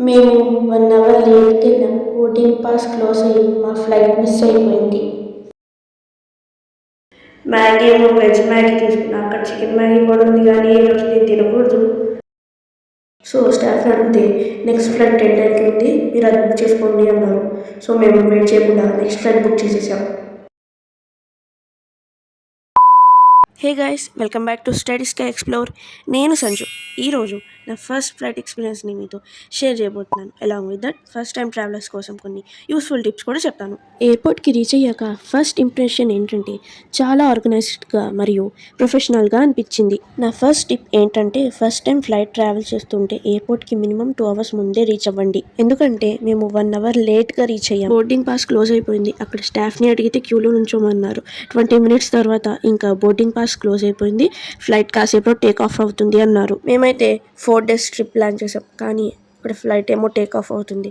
మేము 1 hour లేట్‌కెళ్ళాం. Boarding pass close అయ్యి మా ఫ్లైట్ మిస్ అయిపోయింది. మ్యాగీ ఏమో వెజ్ మ్యాగీ తీసుకున్నా, అక్కడ చికెన్ మ్యాగీ కూడా ఉంది కానీ ఈరోజు నేను తినకూడదు. సో స్టాఫ్ని అడిగితే నెక్స్ట్ ఫ్లైట్ 10:10కి ఉంది, మీరు అది బుక్ చేసుకోండి అన్నారు. సో మేము వెయిట్ చేయకుండా నెక్స్ట్ ఫ్లైట్ బుక్ చేసేసాం. Hey guys, welcome back to study sky explore. నేను సంజు. ఈరోజు నా ఫస్ట్ ఫ్లైట్ ఎక్స్పీరియన్స్ని మీతో షేర్ చేయబోతున్నాను. Along with that first time travellers కోసం కొన్ని యూస్ఫుల్ టిప్స్ కూడా చెప్తాను. ఎయిర్పోర్ట్కి రీచ్ అయ్యాక ఫస్ట్ ఇంప్రెషన్ ఏంటంటే చాలా ఆర్గనైజ్డ్గా మరియు ప్రొఫెషనల్గా అనిపించింది. నా ఫస్ట్ టిప్ ఏంటంటే ఫస్ట్ టైం ఫ్లైట్ ట్రావెల్ చేస్తుంటే ఎయిర్పోర్ట్కి మినిమం 2 hours ముందే రీచ్ అవ్వండి. ఎందుకంటే మేము 1 hour లేట్గా రీచ్ అయ్యాం. బోర్డింగ్ పాస్ క్లోజ్ అయిపోయింది. అక్కడ స్టాఫ్ని అడిగితే క్యూలో నుంచోమన్నారు. 20 minutes తర్వాత ఇంకా బోర్డింగ్ పాస్ క్లోజ్ అయిపోయింది, ఫ్లైట్ కాసేపు టేక్ ఆఫ్ అవుతుంది అన్నారు. మేమైతే 4 days ట్రిప్ ప్లాన్ చేసాం, కానీ ఇక్కడ ఫ్లైట్ ఏమో టేక్ ఆఫ్ అవుతుంది.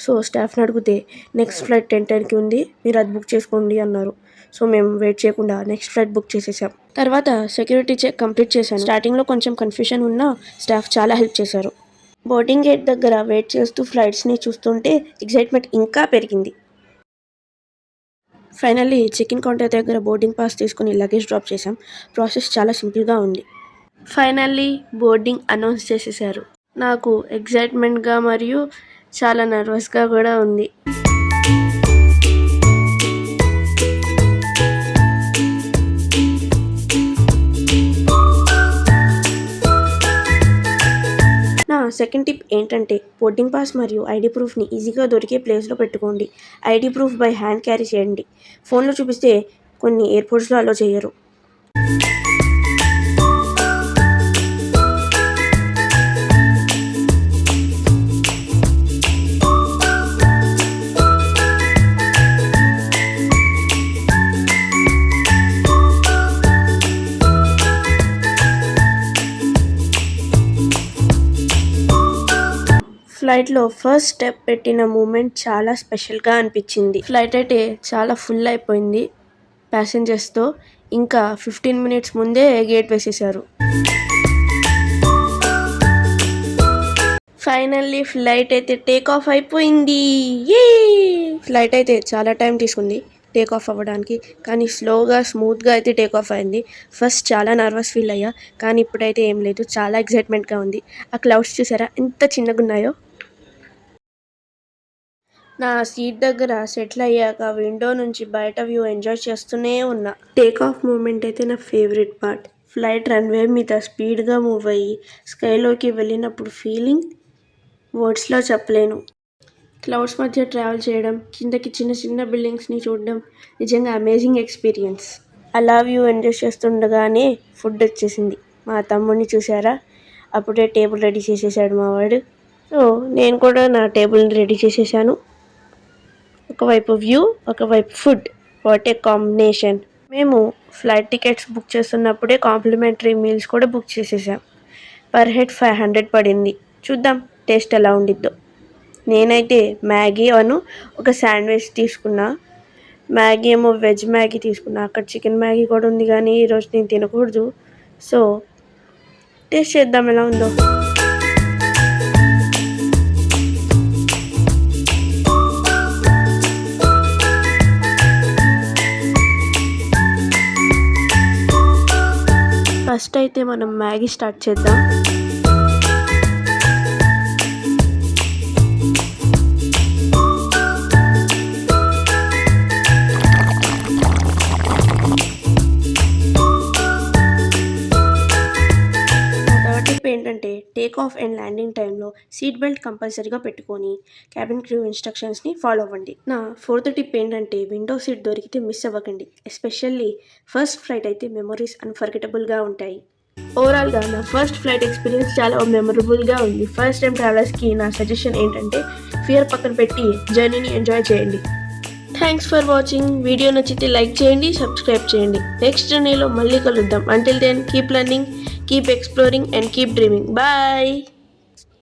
సో స్టాఫ్ని అడిగితే నెక్స్ట్ ఫ్లైట్ 10:10కి ఉంది, మీరు అది బుక్ చేసుకోండి అన్నారు. సో మేము వెయిట్ చేయకుండా నెక్స్ట్ ఫ్లైట్ బుక్ చేసేసాం. తర్వాత సెక్యూరిటీ చెక్ కంప్లీట్ చేశాను. స్టార్టింగ్లో కొంచెం కన్ఫ్యూషన్ ఉన్నా స్టాఫ్ చాలా హెల్ప్ చేశారు. బోర్డింగ్ గేట్ దగ్గర వెయిట్ చేస్తూ ఫ్లైట్స్ని చూస్తుంటే ఎక్సైట్మెంట్ ఇంకా పెరిగింది. ఫైనల్లీ చెక్-ఇన్ కౌంటర్ దగ్గర బోర్డింగ్ పాస్ తీసుకుని లగేజ్ డ్రాప్ చేసాం. ప్రాసెస్ చాలా సింపుల్గా ఉంది. ఫైనల్లీ బోర్డింగ్ అనౌన్స్ చేసేసారు. నాకు ఎక్సైట్మెంట్గా మరియు చాలా నర్వస్గా కూడా ఉంది. నా సెకండ్ టిప్ ఏంటంటే బోర్డింగ్ పాస్ మరియు ఐడి ప్రూఫ్ని ఈజీగా దొరికే ప్లేస్లో పెట్టుకోండి. ID proof by hand carry చేయండి. ఫోన్లో చూపిస్తే కొన్ని ఎయిర్పోర్ట్స్లో అలో చేయరు. ఫ్లైట్లో ఫస్ట్ స్టెప్ పెట్టిన మూమెంట్ చాలా స్పెషల్గా అనిపించింది. ఫ్లైట్ అయితే చాలా ఫుల్ అయిపోయింది ప్యాసింజర్స్తో. ఇంకా 15 minutes ముందే గేట్ వేసేసారు. ఫైనల్లీ ఫ్లైట్ అయితే టేక్ ఆఫ్ అయిపోయింది. ఫ్లైట్ అయితే చాలా టైం తీసుకుంది టేక్ ఆఫ్ అవ్వడానికి, కానీ స్మూత్గా అయితే టేక్ ఆఫ్ అయింది. ఫస్ట్ చాలా నర్వస్ ఫీల్ అయ్యా, కానీ ఇప్పుడైతే ఏం లేదు, చాలా ఎక్సైట్మెంట్గా ఉంది. ఆ క్లౌడ్స్ చూసారా ఎంత చిన్నగా ఉన్నాయో. నా సీట్ దగ్గర సెటిల్ అయ్యాక విండో నుంచి బయట వ్యూ ఎంజాయ్ చేస్తూనే ఉన్నా. టేక్ ఆఫ్ మూమెంట్ అయితే నా ఫేవరెట్ పార్ట్. ఫ్లైట్ రన్వే మీద స్పీడ్గా మూవ్ అయ్యి స్కైలోకి వెళ్ళినప్పుడు ఫీలింగ్ వర్డ్స్లో చెప్పలేను. క్లౌడ్స్ మధ్య ట్రావెల్ చేయడం, కిందకి చిన్న చిన్న బిల్డింగ్స్ని చూడడం నిజంగా అమేజింగ్ ఎక్స్పీరియన్స్. అలా వ్యూ ఎంజాయ్ చేస్తుండగానే ఫుడ్ వచ్చేసింది. మా తమ్ముడిని చూసారా, అప్పుడే టేబుల్ రెడీ చేసేసాడు మా వాడు. సో నేను కూడా నా టేబుల్ని రెడీ చేసేసాను. ఒకవైపు వ్యూ, ఒకవైపు ఫుడ్. What a combination. మేము ఫ్లైట్ టికెట్స్ బుక్ చేస్తున్నప్పుడే కాంప్లిమెంటరీ మీల్స్ కూడా బుక్ చేసేసాం. పర్ హెడ్ 500 పడింది. చూద్దాం టేస్ట్ ఎలా ఉండిద్దో. నేనైతే మ్యాగీ ఒక శాండ్విచ్ తీసుకున్నా. మ్యాగీ ఏమో వెజ్ మ్యాగీ తీసుకున్నా, అక్కడ చికెన్ మ్యాగీ కూడా ఉంది కానీ ఈరోజు నేను తినకూడదు. సో టేస్ట్ చేద్దాం ఎలా ఉందో. ఫస్ట్ అయితే మనం మ్యాగీ స్టార్ట్ చేద్దాం. ఏంటంటే టేక్ ఆఫ్ అండ్ ల్యాండింగ్ టైంలో సీట్ బెల్ట్ కంపల్సరీగా పెట్టుకొని క్యాబిన్ క్రూ ఇన్స్ట్రక్షన్స్ని ఫాలో అవ్వండి. నా 4th టిప్ ఏంటంటే విండో సీట్ దొరికితే మిస్ అవ్వకండి. ఎస్పెషల్లీ ఫస్ట్ ఫ్లైట్ అయితే మెమరీస్ అన్ఫర్గెటబుల్గా ఉంటాయి. ఓవరాల్గా నా ఫస్ట్ ఫ్లైట్ ఎక్స్పీరియన్స్ చాలా మెమరబుల్గా ఉంది. ఫస్ట్ టైం ట్రావెలర్స్కి నా సజెషన్ ఏంటంటే ఫియర్ పక్కన పెట్టి జర్నీని ఎంజాయ్ చేయండి. Thanks for watching. వీడియో నచ్చితే లైక్ చేయండి, సబ్స్క్రైబ్ చేయండి. నెక్స్ట్ జర్నీలో మళ్ళీ కలుద్దాం. Until then keep learning, keep exploring and keep dreaming. Bye.